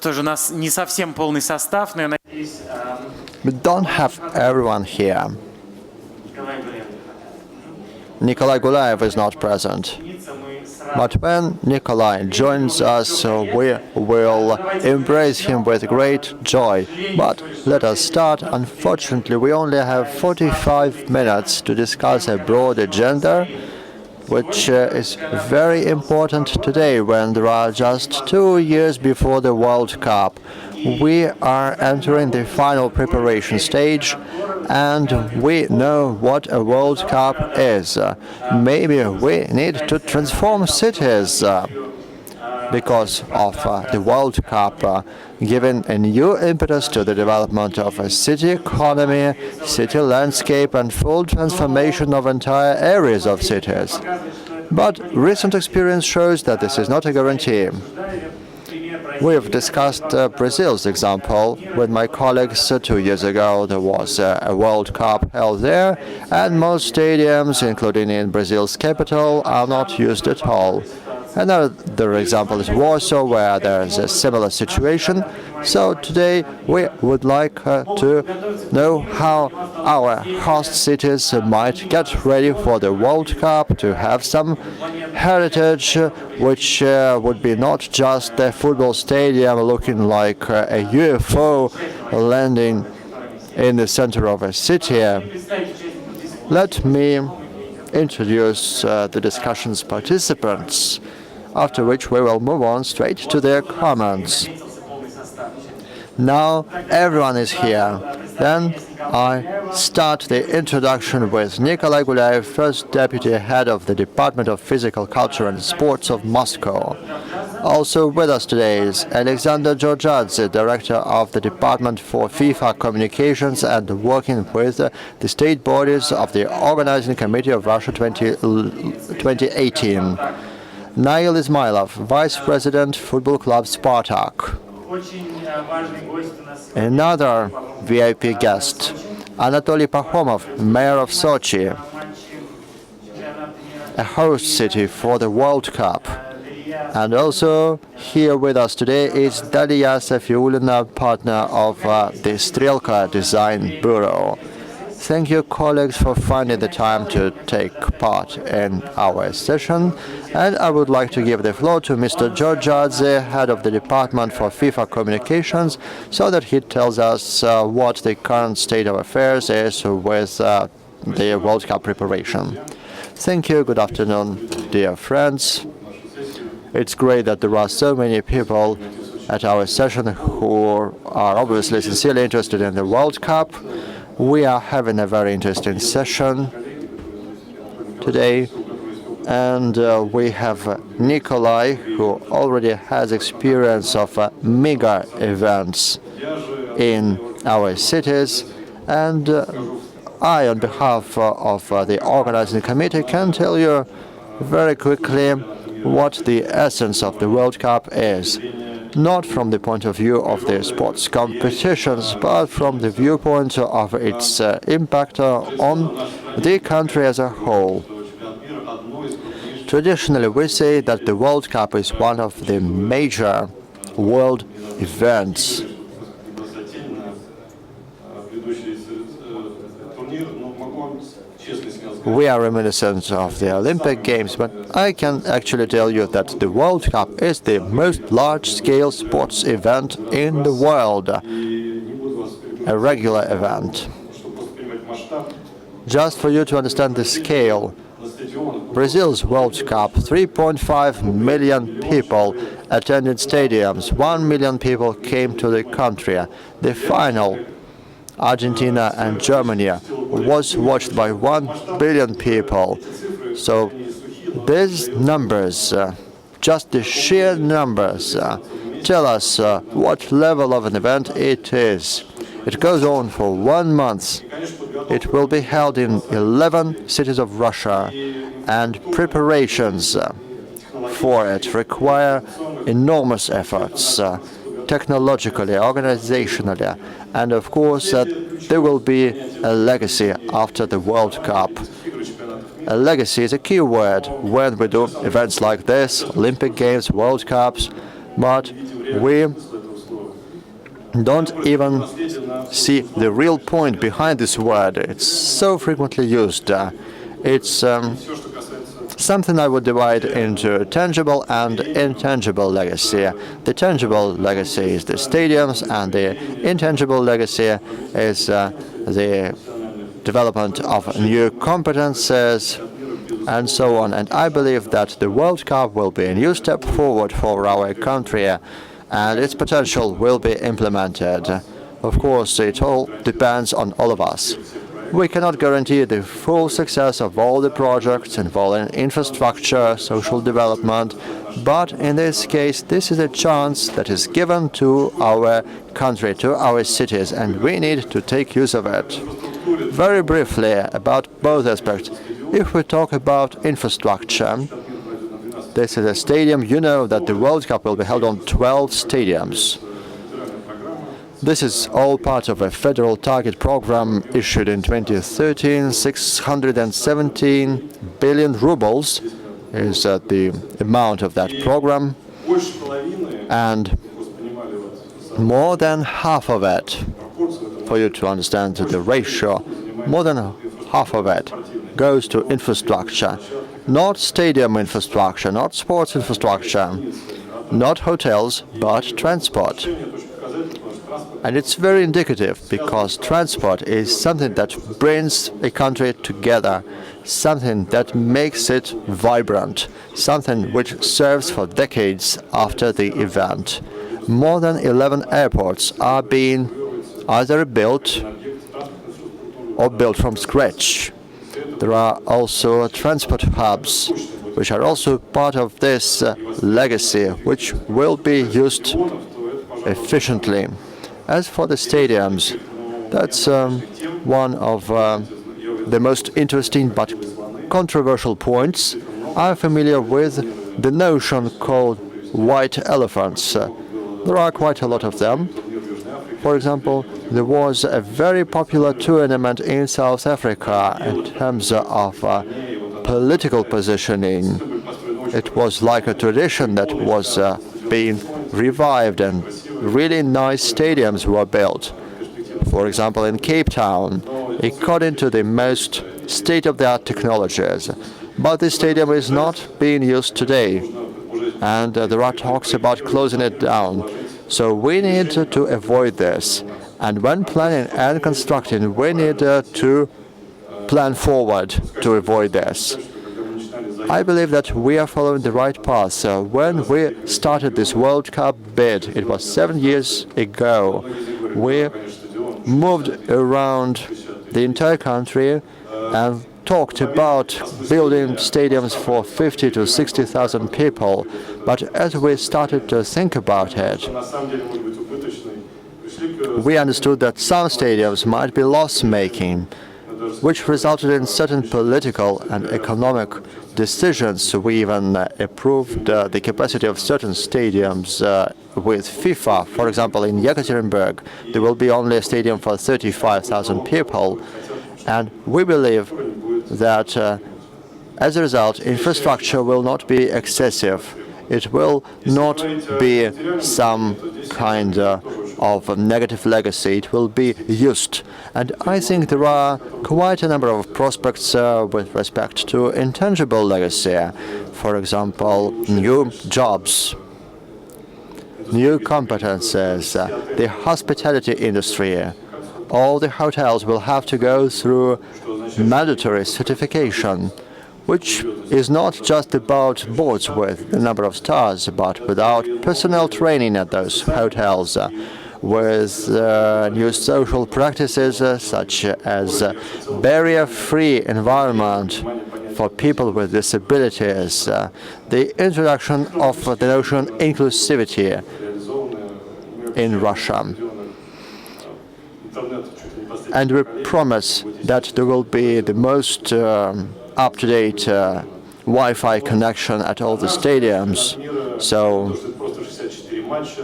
тоже у нас не совсем полный состав, но я надеюсь... We don't have everyone here. Nikolai Gulaev is not present. But when Nikolai joins us, we will embrace him with great joy. But let us start. Unfortunately, we only have 45 minutes to discuss a broad agenda, which is very important today when there are just 2 years before the World Cup. We are entering the final preparation stage, and we know what a World Cup is. Maybe we need to transform cities because of the World Cup, giving a new impetus to the development of a city economy, city landscape, and full transformation of entire areas of cities. But recent experience shows that this is not a guarantee. We've discussed Brazil's example with my colleagues 2 years ago. There was a World Cup held there, and most stadiums, including in Brazil's capital, are not used at all. Another example is Warsaw, where there is a similar situation. So today we would like to know how our host cities might get ready for the World Cup, to have some heritage, which would be not just a football stadium looking like a UFO landing in the center of a city. Let me introduce the discussion's participants, after which we will move on straight to their comments. Now everyone is here. Then I start the introduction with Nikolai Gulaev, First Deputy Head of the Department of Physical Culture and Sports of Moscow. Also with us today is Alexander Georgiadze, Director of the Department for FIFA Communications and working with the state bodies of the Organizing Committee of Russia 2018. Nail Ismailov, Vice President, Football Club Spartak. Another VIP guest, Anatoly Pakhomov, Mayor of Sochi, a host city for the World Cup. And also here with us today is Dalia Safiulina, partner of the Strelka Design Bureau. Thank you, colleagues, for finding the time to take part in our session. And I would like to give the floor to Mr. Georgiadze, Head of the Department for FIFA Communications, so that he tells us what the current state of affairs is with the World Cup preparation. Thank you. Good afternoon, dear friends. It's great that there are so many people at our session who are obviously sincerely interested in the World Cup. We are having a very interesting session today, and we have Nikolai, who already has experience of mega events in our cities, and I, on behalf of the organizing committee, can tell you very quickly what the essence of the World Cup is. Not from the point of view of the sports competitions, but from the viewpoint of its impact on the country as a whole. Traditionally, we say that the World Cup is one of the major world events. We are reminiscent of the Olympic Games, but I can actually tell you that the World Cup is the most large-scale sports event in the world, a regular event. Just for you to understand the scale, Brazil's World Cup, 3.5 million people attended stadiums, 1 million people came to the country. The final, Argentina and Germany, was watched by 1 billion people. So these numbers, just the sheer numbers, tell us what level of an event it is. It goes on for 1 month. It will be held in 11 cities of Russia, and preparations for it require enormous efforts, technologically, organizationally, and of course there will be a legacy after the World Cup. A legacy is a key word when we do events like this, Olympic Games, World Cups, but we don't even see the real point behind this word. It's so frequently used. It's something I would divide into tangible and intangible legacy. The tangible legacy is the stadiums, and the intangible legacy is the development of new competences and so on. And I believe that the World Cup will be a new step forward for our country, and its potential will be implemented. Of course, it all depends on all of us. We cannot guarantee the full success of all the projects involving infrastructure, social development, but in this case, this is a chance that is given to our country, to our cities, and we need to take use of it. Very briefly about both aspects. If we talk about infrastructure, this is a stadium. You know that the World Cup will be held on 12 stadiums. This is all part of a federal target program issued in 2013. 617 billion rubles is the amount of that program, and more than half of it, for you to understand the ratio, more than half of it goes to infrastructure. Not stadium infrastructure, not sports infrastructure, not hotels, but transport. And it's very indicative, because transport is something that brings a country together, something that makes it vibrant, something which serves for decades after the event. More than 11 airports are being either built or built from scratch. There are also transport hubs, which are also part of this legacy, which will be used efficiently. As for the stadiums, that's one of the most interesting but controversial points. I'm familiar with the notion called white elephants. There are quite a lot of them. For example, there was a very popular tournament in South Africa in terms of political positioning. It was like a tradition that was being revived, and really nice stadiums were built. For example, in Cape Town, according to the most state-of-the-art technologies. But this stadium is not being used today, and there are talks about closing it down. So we need to avoid this. And when planning and constructing, we need to plan forward to avoid this. I believe that we are following the right path. When we started this World Cup bid, it was 7 years ago, we moved around the entire country and talked about building stadiums for 50 to 60,000 people. But as we started to think about it, we understood that some stadiums might be loss-making, which resulted in certain political and economic decisions. We even approved the capacity of certain stadiums with FIFA. For example, in Yekaterinburg, there will be only a stadium for 35,000 people. And we believe that as a result, infrastructure will not be excessive. It will not be some kind of negative legacy. It will be used. And I think there are quite a number of prospects with respect to intangible legacy. For example, new jobs, new competences, the hospitality industry. All the hotels will have to go through mandatory certification, which is not just about boards with the number of stars, but without personnel training at those hotels, with new social practices such as barrier-free environment for people with disabilities, the introduction of the notion inclusivity in Russia. And we promise that there will be the most up-to-date Wi-Fi connection at all the stadiums. So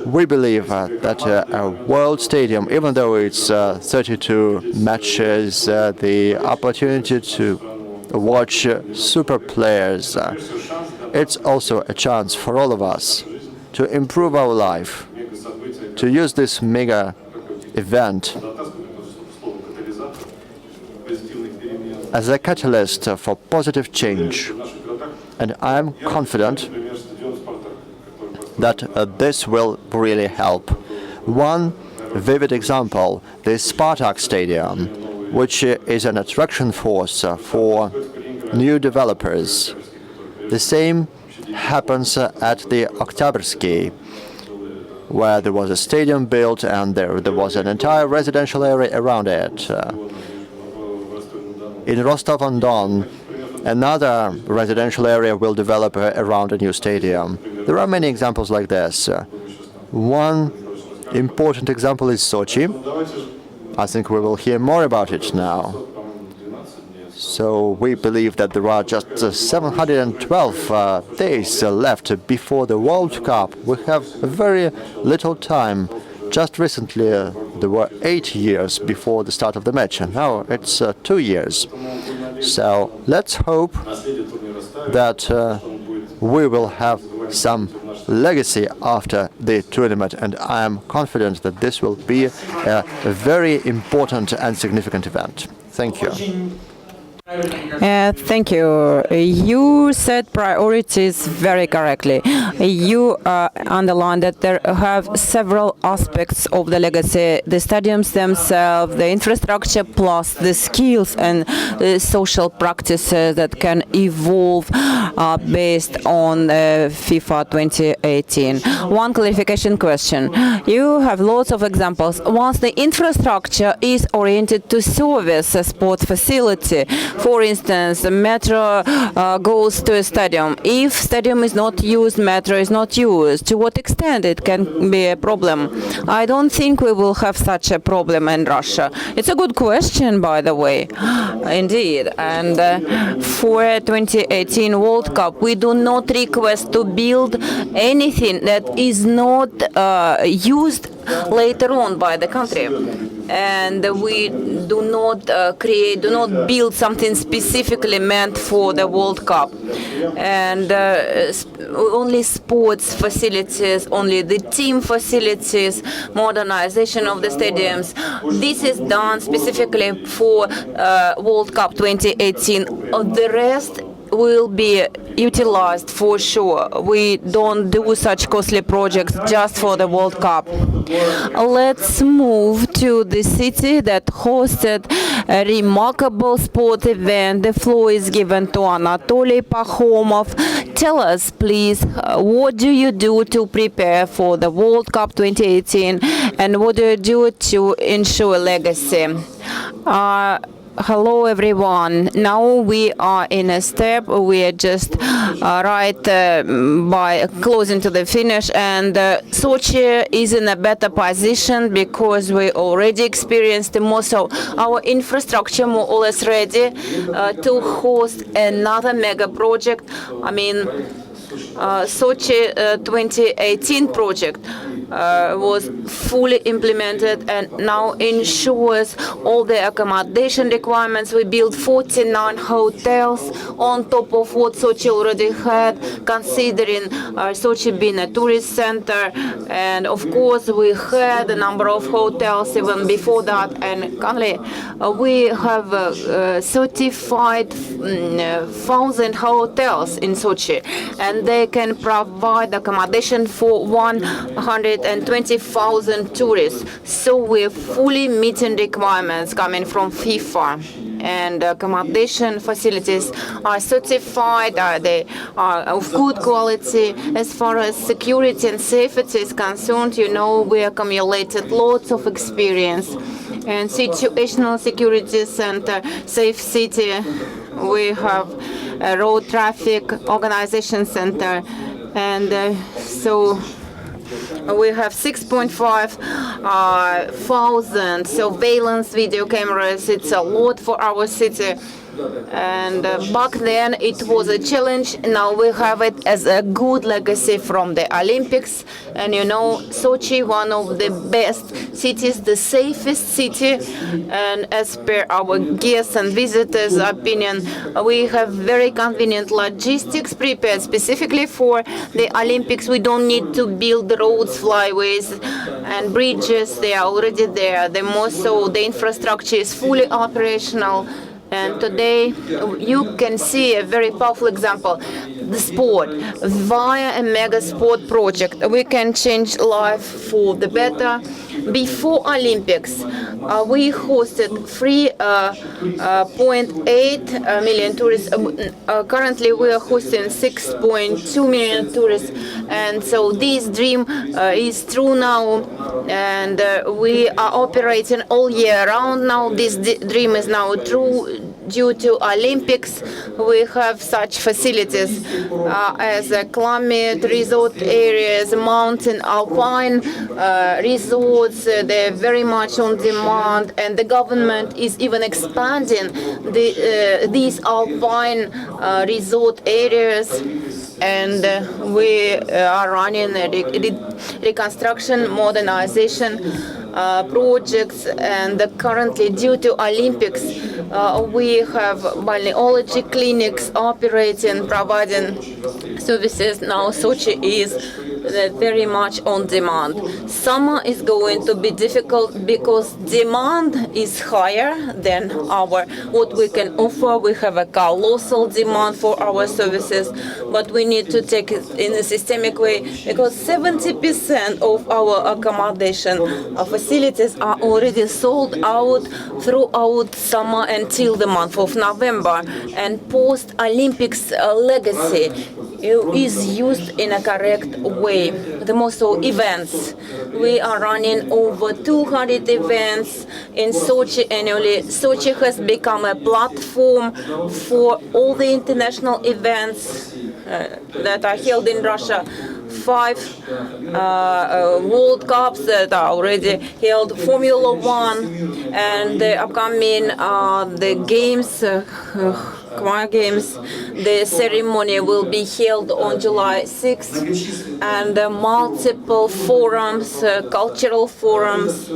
we believe that a World Stadium, even though it's 32 matches, the opportunity to watch super players, it's also a chance for all of us to improve our life, to use this mega event as a catalyst for positive change. And I'm confident that this will really help. One vivid example, the Spartak Stadium, which is an attraction force for new developers. The same happens at the Oktyabrski, where there was a stadium built and there was an entire residential area around it. In Rostov-on-Don, another residential area will develop around a new stadium. There are many examples like this. One important example is Sochi. I think we will hear more about it now. So we believe that there are just 712 days left before the World Cup. We have very little time. Just recently, there were 8 years before the start of the match, and now it's 2 years. So let's hope that we will have some legacy after the tournament, and I am confident that this will be a very important and significant event. Thank you. Thank you. You set priorities very correctly. You underlined that there have several aspects of the legacy: the stadiums themselves, the infrastructure, plus the skills and social practices that can evolve based on FIFA 2018. One clarification question. You have lots of examples. Once the infrastructure is oriented to service a sport facility, for instance, the metro goes to a stadium. If stadium is not used, metro is not used. To what extent it can be a problem? I don't think we will have such a problem in Russia. It's a good question, by the way. Indeed. And for 2018 World Cup, we do not request to build anything that is not used later on by the country. And we do not do not build something specifically meant for the World Cup. And only sports facilities, only the team facilities, modernization of the stadiums. This is done specifically for World Cup 2018. The rest will be utilized for sure. We don't do such costly projects just for the World Cup. Let's move to the city that hosted a remarkable sport event. The floor is given to Anatoly Pakhomov. Tell us, please, what do you do to prepare for the World Cup 2018, and what do you do to ensure legacy? Hello, everyone. Now we are in a step. We are just right by closing to the finish, and Sochi is in a better position because we already experienced the most of our infrastructure more or less ready to host another mega project. I mean, Sochi 2018 project was fully implemented and now ensures all the accommodation requirements. We built 49 hotels on top of what Sochi already had, considering Sochi being a tourist center. And of course, we had a number of hotels even before that. And currently, we have 35,000 hotels in Sochi, and they can provide accommodation for 120,000 tourists. So we're fully meeting requirements coming from FIFA. And accommodation facilities are certified, they are of good quality. As far as security and safety is concerned, you know, we accumulated lots of experience. And situational security center, safe city, we have a road traffic organization center, and so we have 6,500 surveillance video cameras. It's a lot for our city. And back then it was a challenge. Now we have it as a good legacy from the Olympics. And you know, Sochi, one of the best cities, the safest city. And as per our guests and visitors' opinion, we have very convenient logistics prepared specifically for the Olympics. We don't need to build roads, flyways, and bridges. They are already there. The infrastructure is fully operational. And today you can see a very powerful example. The sport, via a mega sport project, we can change life for the better. Before Olympics, we hosted 3.8 million tourists. Currently, we are hosting 6.2 million tourists, and so this dream is true now. And we are operating all year round now. This dream is now true. Due to Olympics, we have such facilities as climate resort areas, mountain, alpine resorts. They're very much on demand, and the government is even expanding these alpine resort areas. And we are running a reconstruction, modernization projects, and currently, due to Olympics, we have balneology clinics operating, providing services. Now Sochi is very much on demand. Summer is going to be difficult because demand is higher than what we can offer. We have a colossal demand for our services, but we need to take it in a systemic way because 70% of our accommodation facilities are already sold out throughout summer until the month of November. And post-Olympics legacy is used in a correct way. The most events. We are running over 200 events in Sochi annually. Sochi has become a platform for all the international events that are held in Russia. 5 World Cups that are already held, Formula 1, and the upcoming the games, Games. The ceremony will be held on July 6th, and multiple forums, cultural forums.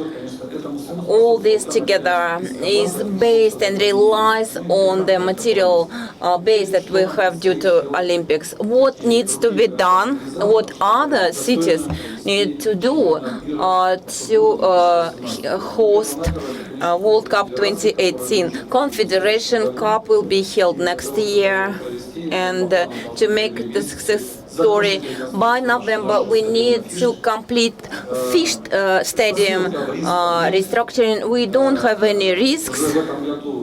All this together is based and relies on the material base that we have due to Olympics. What needs to be done? What other cities need to do to host World Cup 2018? Confederation Cup will be held next year, and to make the success story by November, we need to complete FIFA Stadium restructuring. We don't have any risks,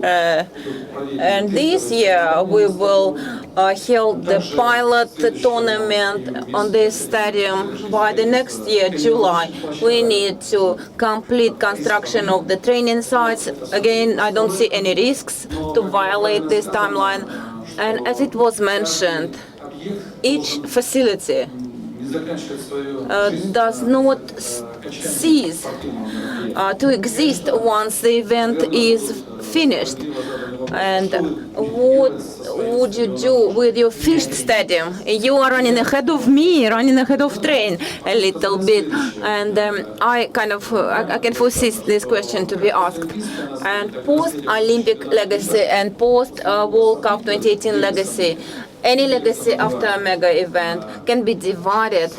and this year we will hold the pilot tournament on this stadium. By the next year, July, we need to complete construction of the training sites. Again, I don't see any risks to violate this timeline. And as it was mentioned, each facility does not cease to exist once the event is finished. And what would you do with your FIFA Stadium? You are running ahead of me, running ahead of train a little bit, and I can foresee this question to be asked. And post-Olympic legacy and post-World Cup 2018 legacy, any legacy after a mega event can be divided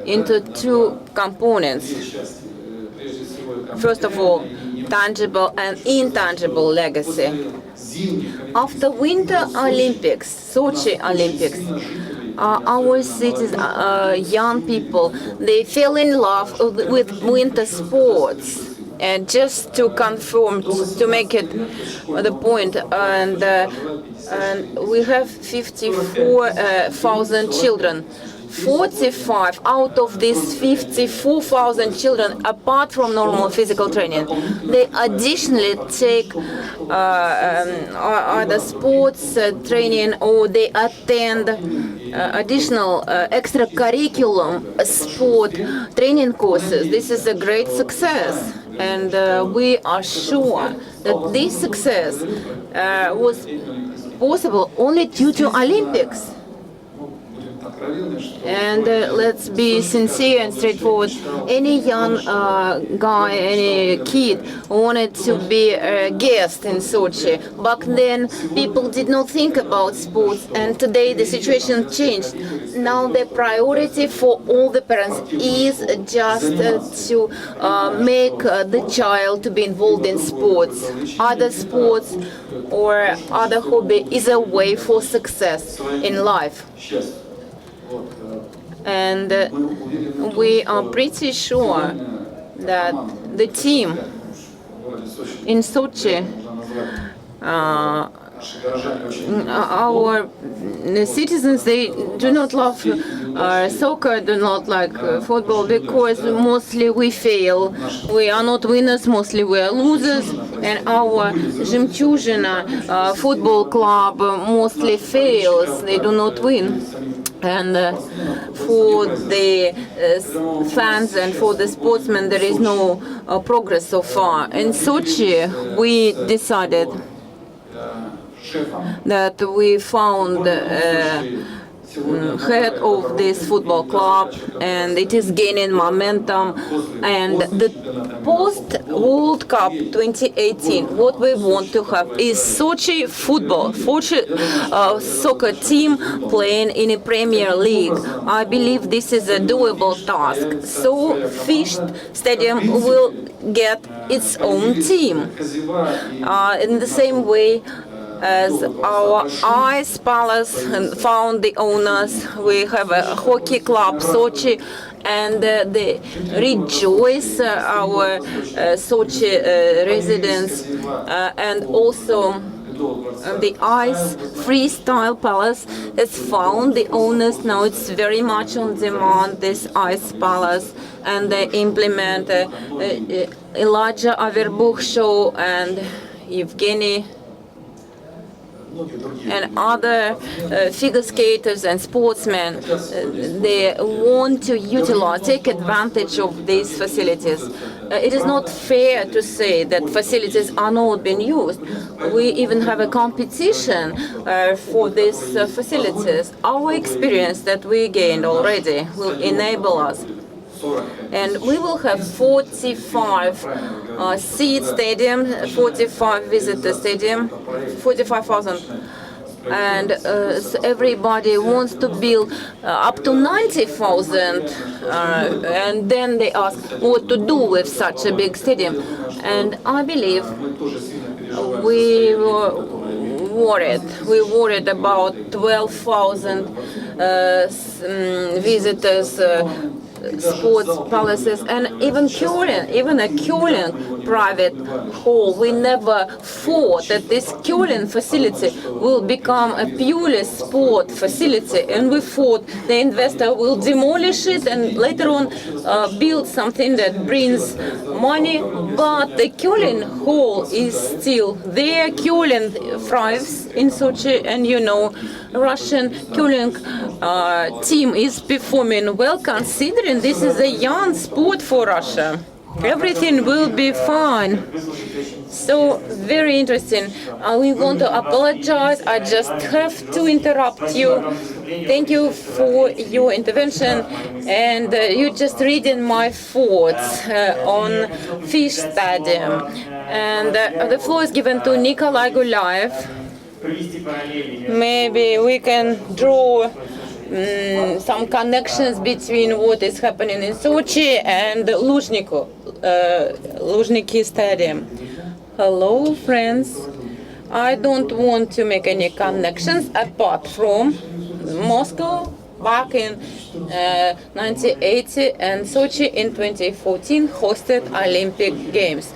into two components. First of all, tangible and intangible legacy. After Winter Olympics, Sochi Olympics, our cities, young people, they fell in love with winter sports. And just to confirm, to make it the point, and we have 54,000 children. 45 out of these 54,000 children, apart from normal physical training, they additionally take either sports training, or they attend additional extracurriculum sport training courses. This is a great success. And we are sure that this success was possible only due to Olympics. And let's be sincere and straightforward. Any young guy, any kid wanted to be a guest in Sochi. Back then, people did not think about sports, and today the situation changed. Now the priority for all the parents is just to make the child to be involved in sports. Other sports or other hobby is a way for success in life. And we are pretty sure that the team in Sochi, our citizens, they do not love soccer, do not like football, because mostly we fail. We are not winners, mostly we are losers. And our Žemčūžina football club mostly fails, they do not win. And for the fans and for the sportsmen, there is no progress so far. In Sochi, we decided that we found head of this football club, and it is gaining momentum. And the post-World Cup 2018, what we want to have is Sochi football, Sochi soccer team playing in a Premier League. I believe this is a doable task. So Fish Stadium will get its own team. In the same way as our Ice Palace found the owners, we have a hockey club, Sochi, and they rejoice our Sochi residents, and also the Ice Freestyle Palace has found the owners. Now it's very much on demand, this Ice Palace, and they implement Elijah Averbuch show and Evgeny and other figure skaters and sportsmen. They want to utilize, take advantage of these facilities. It is not fair to say that facilities are not being used. We even have a competition for these facilities. Our experience that we gained already will enable us. And we will have 45 seat stadium, 45 visitor stadium, 45,000. And so everybody wants to build up to 90,000. And then they ask what to do with such a big stadium. And I believe we were worried. We worried about 12,000 visitors, sports palaces, and even a curling private hall. We never thought that this curling facility will become a purely sport facility, and we thought the investor will demolish it and later on build something that brings money. But the curling hall is still there. Curling thrives in Sochi, and you know, Russian curling team is performing well, considering this is a young sport for Russia. Everything will be fine. So, very interesting. We want to apologize. I just have to interrupt you. Thank you for your intervention. And you're just reading my thoughts on Fish Stadium. And the floor is given to Nikolai Gulaev. Maybe we can draw some connections between what is happening in Sochi and Luzhniki Stadium. Hello, friends. I don't want to make any connections apart from Moscow back in 1980 and Sochi in 2014 hosted Olympic Games.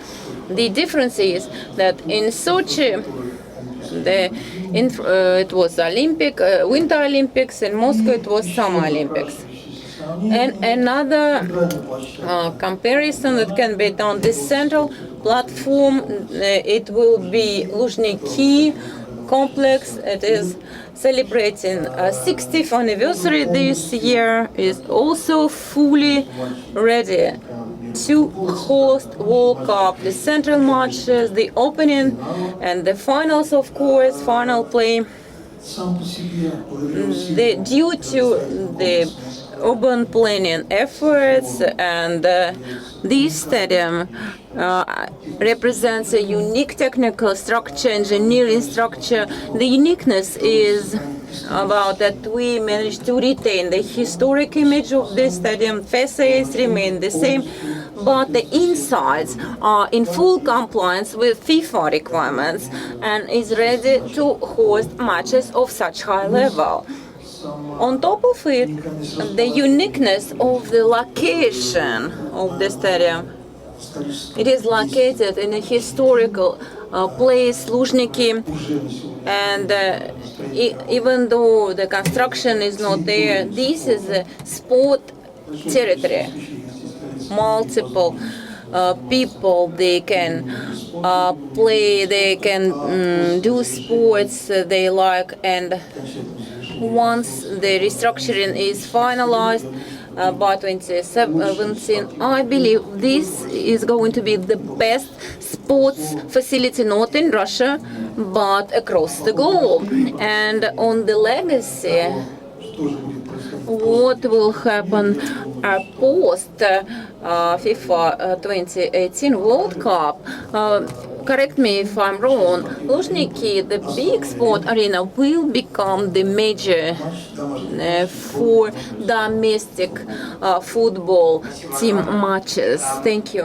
The difference is that in Sochi, it was Winter Olympics. In Moscow, it was Summer Olympics. And another comparison that can be done, this central platform, it will be Luzhniki complex. It is celebrating 60th anniversary this year. Is also fully ready to host World Cup, the central matches, the opening and the finals, of course, final play. Due to the urban planning efforts and this stadium represents a unique technical structure, engineering structure. The uniqueness is about that we managed to retain the historic image of this stadium. Facades remain the same, but the insides are in full compliance with FIFA requirements and is ready to host matches of such high level. On top of it, the uniqueness of the location of the stadium. It is located in a historical place, Luzhniki, and even though the construction is not there, this is a sport territory. Multiple people, they can play, they can do sports they like, and once the restructuring is finalized by 2017, I believe this is going to be the best sports facility not in Russia but across the globe. And on the legacy, what will happen post FIFA 2018 World Cup? Correct me if I'm wrong, Luzhniki, the big sport arena, will become the major for domestic football team matches. Thank you.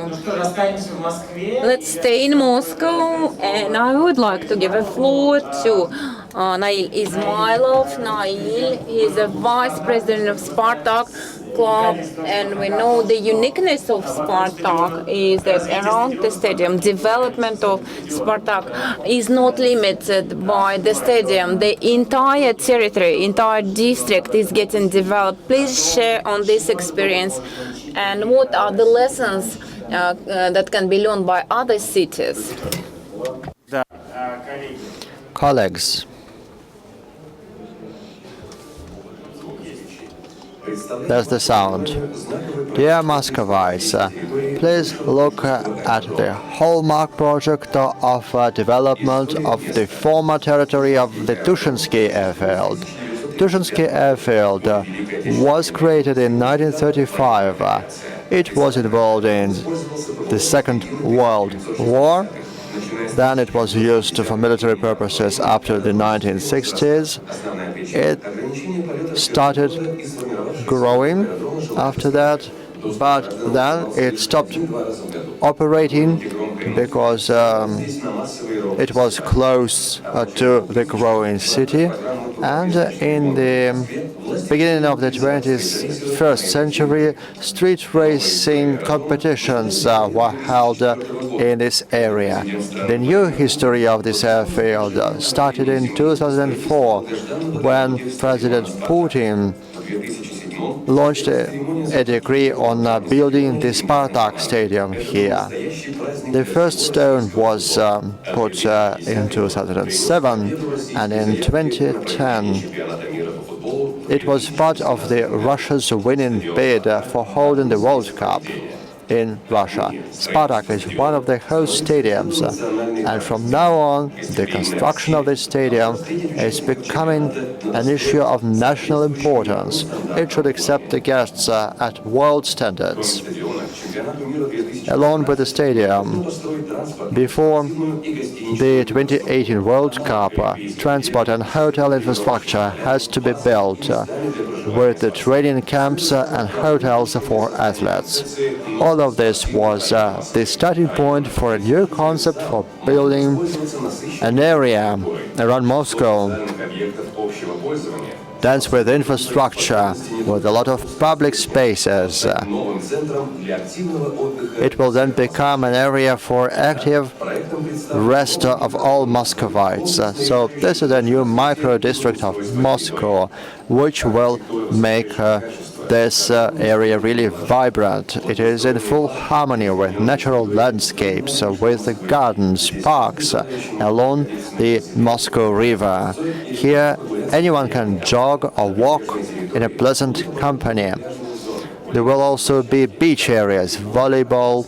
Let's stay in Moscow, and I would like to give a floor to Nail Ismailov. Nail is a vice president of Spartak Club, and we know the uniqueness of Spartak is that around the stadium, development of Spartak is not limited by the stadium. The entire territory, entire district is getting developed. Please share on this experience and what are the lessons that can be learned by other cities. Colleagues, there's the sound. Dear Muscovites, please look at the hallmark project of development of the former territory of the Tushinsky airfield. Tushinsky airfield was created in 1935. It was involved in the Second World War. Then it was used for military purposes up to the 1960s. It started growing after that, but then it stopped operating because it was close to the growing city. And in the beginning of the 21st century, street racing competitions were held in this area. The new history of this airfield started in 2004 when President Putin launched a decree on building the Spartak Stadium here. The first stone was put in 2007, and in 2010 it was part of the Russia's winning bid for holding the World Cup in Russia. Spartak is one of the host stadiums, and from now on, the construction of this stadium is becoming an issue of national importance. It should accept the guests at world standards. Along with the stadium, before the 2018 World Cup, transport and hotel infrastructure has to be built with the training camps and hotels for athletes. All of this was the starting point for a new concept for building an area around Moscow dense with infrastructure, with a lot of public spaces. It will then become an area for active rest of all Muscovites. So this is a new micro-district of Moscow, which will make this area really vibrant. It is in full harmony with natural landscapes, with the gardens, parks along the Moscow River. Here, anyone can jog or walk in a pleasant company. There will also be beach areas, volleyball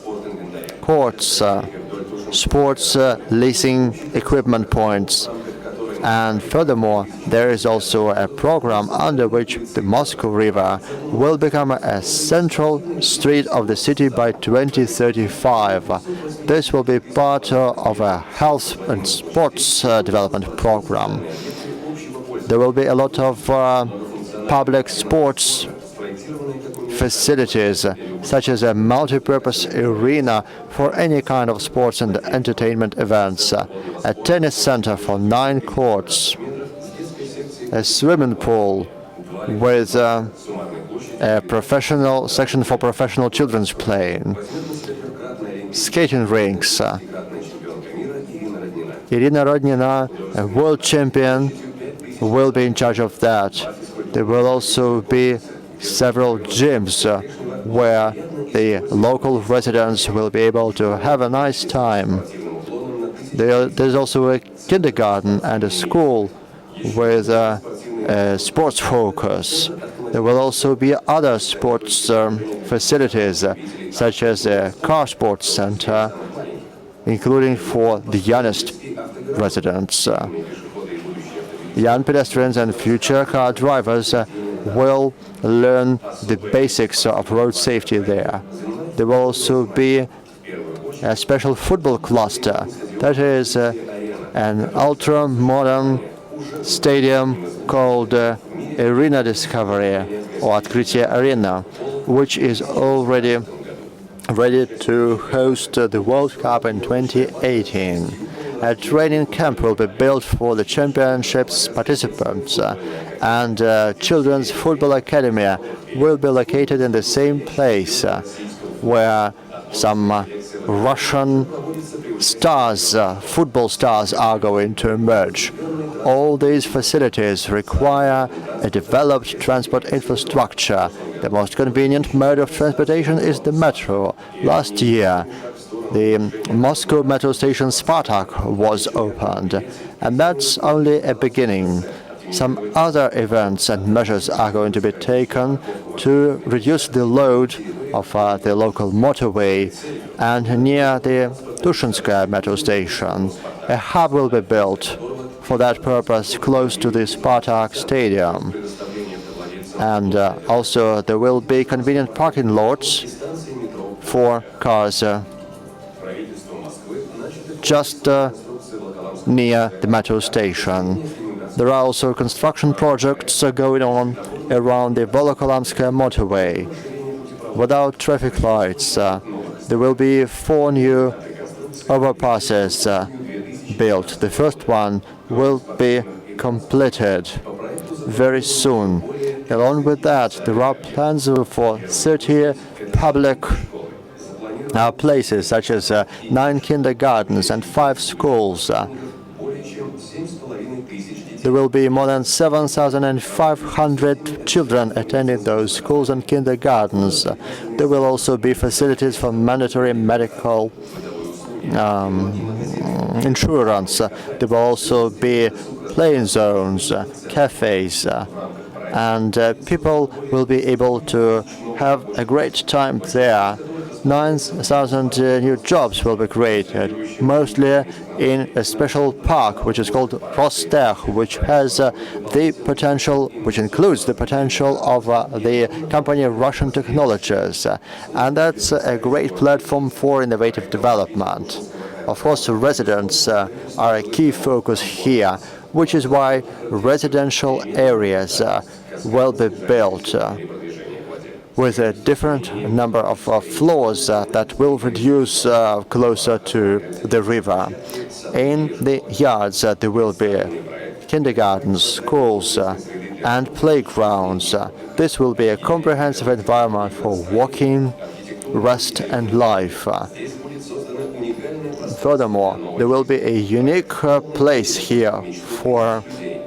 courts, sports leasing equipment points. And furthermore, there is also a program under which the Moscow River will become a central street of the city by 2035. This will be part of a health and sports development program. There will be a lot of public sports facilities, such as a multi-purpose arena for any kind of sports and entertainment events, a tennis center for 9 courts, a swimming pool with a professional section for professional children's playing, skating rinks. Irina Rodnina, a world champion, will be in charge of that. There will also be several gyms where the local residents will be able to have a nice time. There's also a kindergarten and a school with a sports focus. There will also be other sports facilities, such as a car sports center, including for the youngest residents. Young pedestrians and future car drivers will learn the basics of road safety there. There will also be a special football cluster, that is an ultra-modern stadium called Arena Discovery or Открытие Arena, which is already ready to host the World Cup in 2018. A training camp will be built for the championships participants, and Children's Football Academy will be located in the same place where some Russian stars, football stars, are going to emerge. All these facilities require a developed transport infrastructure. The most convenient mode of transportation is the metro. Last year, the Moscow metro station Spartak was opened, and that's only a beginning. Some other events and measures are going to be taken to reduce the load of the local motorway, and near the Tushinskaya metro station, a hub will be built for that purpose close to the Spartak Stadium. And also there will be convenient parking lots for cars just near the metro station. There are also construction projects going on around the Volokolamskaya motorway. Without traffic lights, there will be 4 new overpasses built. The first one will be completed very soon. Along with that, there are plans for 30 public places, such as 9 kindergartens and 5 schools. There will be more than 7,500 children attending those schools and kindergartens. There will also be facilities for mandatory medical insurance. There will also be playing zones, cafes, and people will be able to have a great time there. 9,000 new jobs will be created, mostly in a special park which is called Roster, which has the potential, which includes the potential of the company Russian Technologies, and that's a great platform for innovative development. Of course, residents are a key focus here, which is why residential areas will be built with a different number of floors that will reduce closer to the river. In the yards, there will be kindergartens, schools, and playgrounds. This will be a comprehensive environment for walking, rest, and life. Furthermore, there will be a unique place here for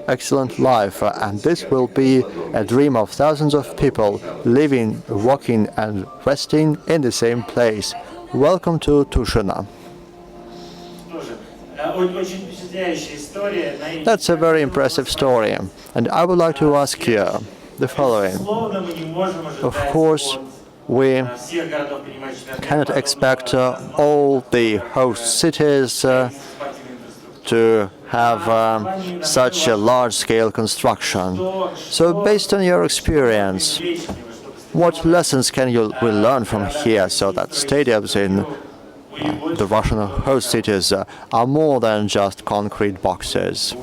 excellent life, and this will be a dream of thousands of people living, walking, and resting in the same place. Welcome to Tushino. That's a very impressive story, and I would like to ask you the following. Of course, we cannot expect all the host cities to have such a large-scale construction. So based on your experience, what lessons can we learn from here so that stadiums in the Russian host cities are more than just concrete boxes?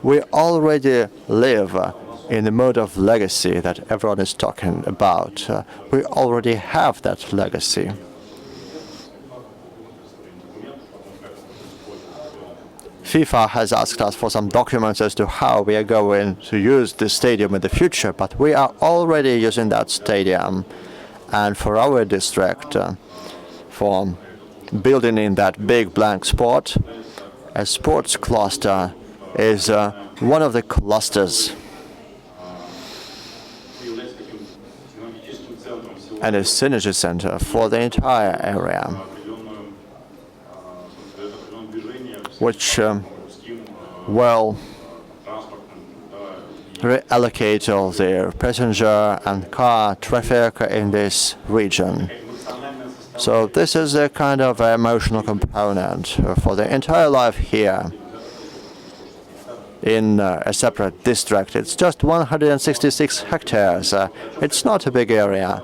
We already live in the mode of legacy that everyone is talking about. We already have that legacy. FIFA has asked us for some documents as to how we are going to use this stadium in the future, but we are already using that stadium. And for our district, for building in that big blank spot, a sports cluster is one of the clusters and a synergy center for the entire area, which will reallocate all the passenger and car traffic in this region. So this is a kind of emotional component for the entire life here in a separate district. It's just 166 hectares. It's not a big area.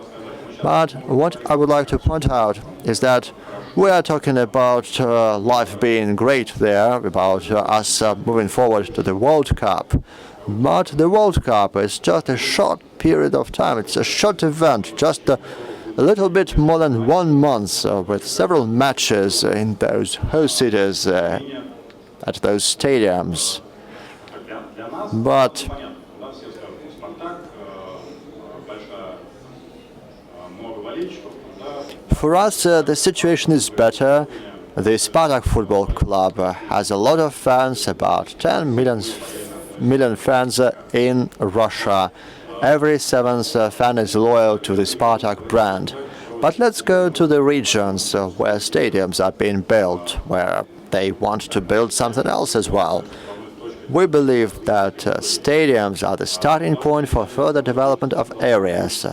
But what I would like to point out is that we are talking about life being great there, about us moving forward to the World Cup. But the World Cup is just a short period of time. It's a short event, just a little bit more than 1 month, with several matches in those host cities, at those stadiums. But for us, the situation is better. The Spartak Football Club has a lot of fans, about 10 million fans in Russia. Every seventh fan is loyal to the Spartak brand. But let's go to the regions where stadiums are being built, where they want to build something else as well. We believe that stadiums are the starting point for further development of areas.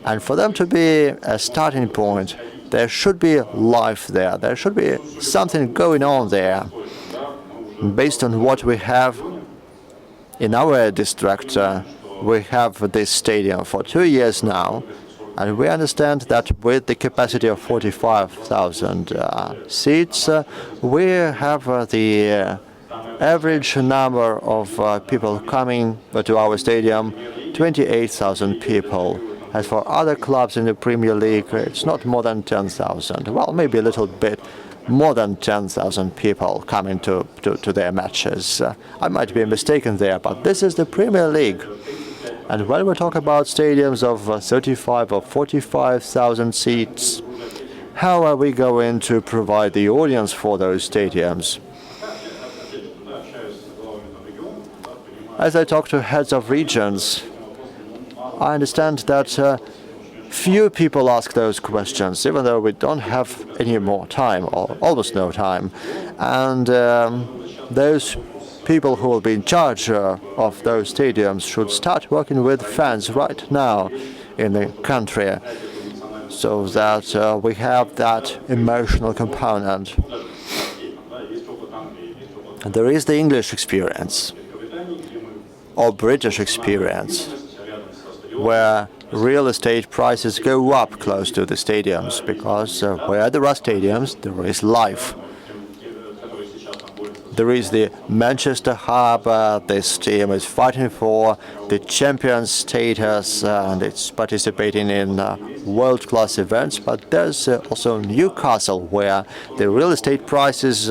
And for them to be a starting point, there should be life there. There should be something going on there. Based on what we have in our district, we have this stadium for 2 years now, and we understand that with the capacity of 45,000 seats, we have the average number of people coming to our stadium, 28,000 people. As for other clubs in the Premier League, it's not more than 10,000. Well, maybe a little bit more than 10,000 people coming to their matches. I might be mistaken there, but this is the Premier League. And when we talk about stadiums of 35 or 45,000 seats, how are we going to provide the audience for those stadiums? As I talk to heads of regions, I understand that few people ask those questions, even though we don't have any more time, or almost no time. And those people who will be in charge of those stadiums should start working with fans right now in the country, so that we have that emotional component. And there is the English experience, or British experience, where real estate prices go up close to the stadiums, because where there are stadiums, there is life. There is the Manchester hub. This team is fighting for the champion status, and it's participating in world-class events. But there's also Newcastle, where the real estate prices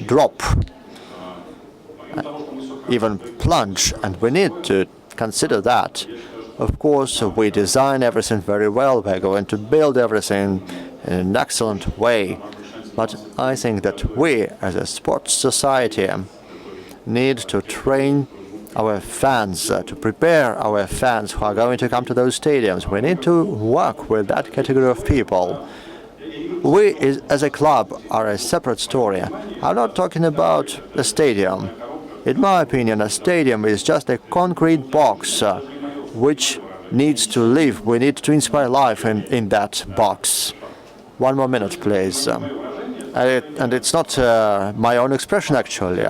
drop, even plunge, and we need to consider that. Of course, we design everything very well. We're going to build everything in an excellent way. But I think that we, as a sports society, need to train our fans, to prepare our fans who are going to come to those stadiums. We need to work with that category of people. We, as a club, are a separate story. I'm not talking about a stadium. In my opinion, a stadium is just a concrete box which needs to live. We need to inspire life in that box. One more minute, please. And it's not my own expression, actually.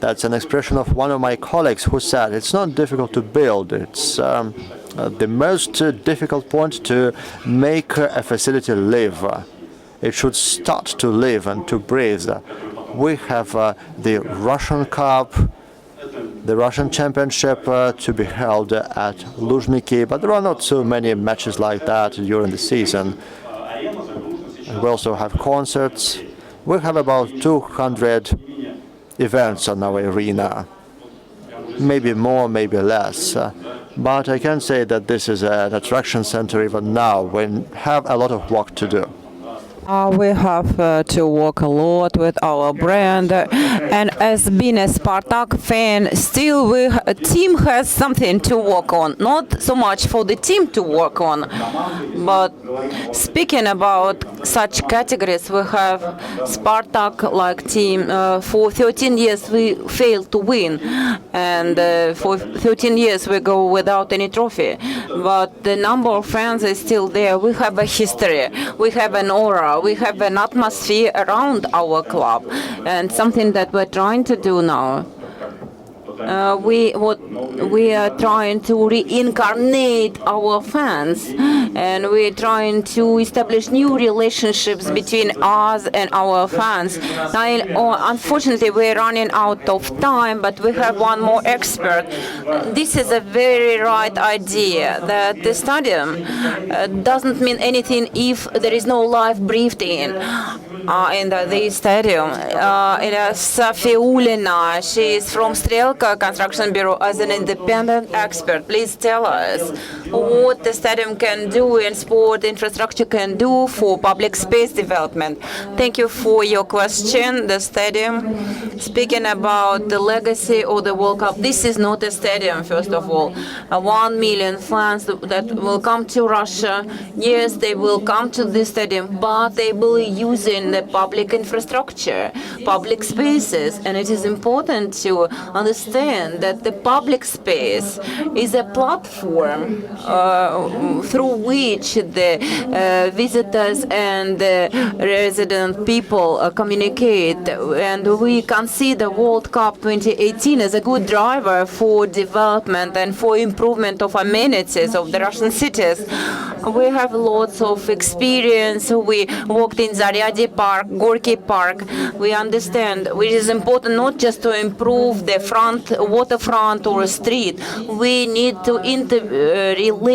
That's an expression of one of my colleagues who said it's not difficult to build. It's the most difficult point to make a facility live. It should start to live and to breathe. We have the Russian Cup, the Russian Championship to be held at Luzhniki, but there are not so many matches like that during the season. And we also have concerts. We have about 200 events on our arena, maybe more, maybe less. But I can say that this is an attraction center even now. We have a lot of work to do. We have to work a lot with our brand, and as being a Spartak fan, still team has something to work on. Not so much for the team to work on, but speaking about such categories, we have Spartak like team. For 13 years we failed to win, and for 13 years we go without any trophy. But the number of fans is still there. We have a history. We have an aura. We have an atmosphere around our club, and something that we're trying to do now. We are trying to reincarnate our fans, and we're trying to establish new relationships between us and our fans. Now, unfortunately, we're running out of time, but we have one more expert. This is a very right idea, that the stadium doesn't mean anything if there is no life breathed in the stadium. Sofia Ulina, she is from Strelka Construction Bureau, as an independent expert. Please tell us what the stadium can do and sport infrastructure can do for public space development. Thank you for your question. The stadium, speaking about the legacy of the World Cup, this is not a stadium, first of all. 1 million fans that will come to Russia. Yes, they will come to this stadium, but they will be using the public infrastructure, public spaces, and it is important to understand that the public space is a platform through which the visitors and the resident people communicate, and we can see the World Cup 2018 as a good driver for development and for improvement of amenities of the Russian cities. We have lots of experience. We walked in Zaryadye Park, Gorky Park. We understand it is important not just to improve the waterfront or a street. We need to integrate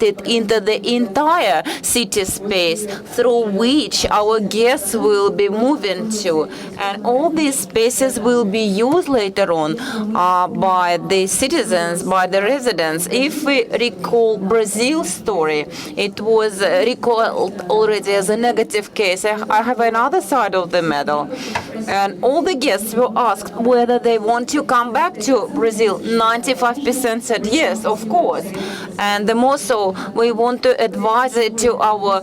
it into the entire city space through which our guests will be moving to. And all these spaces will be used later on by the citizens, by the residents. If we recall Brazil's story, it was recalled already as a negative case. I have another side of the medal. And all the guests were asked whether they want to come back to Brazil. 95% said yes, of course. And the more so, we want to advise it to our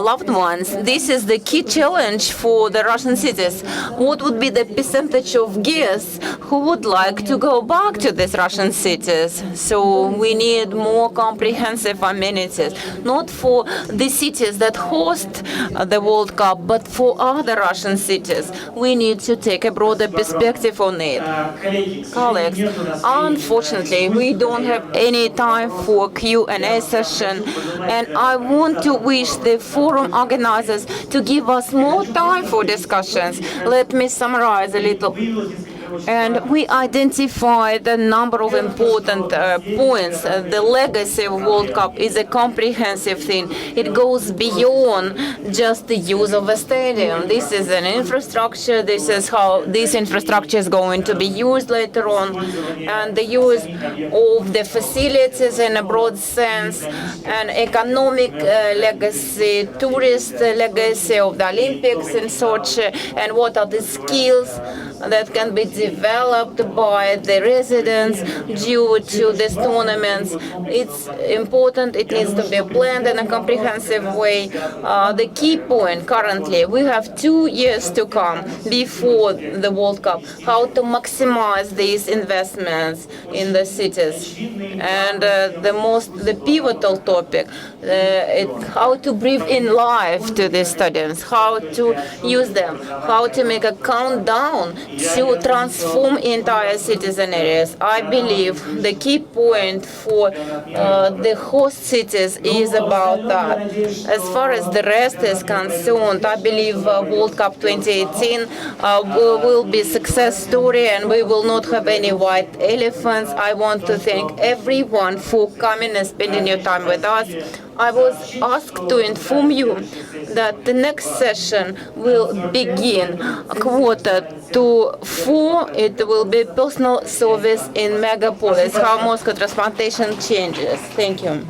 loved ones. This is the key challenge for the Russian cities. What would be the percentage of guests who would like to go back to these Russian cities? So we need more comprehensive amenities, not for the cities that host the World Cup, but for other Russian cities. We need to take a broader perspective on it. Colleagues, unfortunately, we don't have any time for Q&A session, and I want to wish the forum organizers to give us more time for discussions. Let me summarize a little. And we identified a number of important points. The legacy of World Cup is a comprehensive thing. It goes beyond just the use of a stadium. This is an infrastructure. This is how this infrastructure is going to be used later on. And the use of the facilities in a broad sense, an economic legacy, tourist legacy of the Olympics in Sochi, and what are the skills that can be developed by the residents due to these tournaments. It's important, it needs to be planned in a comprehensive way. The key point currently, we have 2 years to come before the World Cup, how to maximize these investments in the cities. And the pivotal topic, how to breathe in life to these stadiums, how to use them, how to make a countdown to transform entire cities and areas. I believe the key point for the host cities is about that. As far as the rest is concerned, I believe World Cup 2018 will be a success story and we will not have any white elephants. I want to thank everyone for coming and spending your time with us. I was asked to inform you that the next session will begin 3:45. It will be personal service in megapolis, how Moscow transportation changes. Thank you.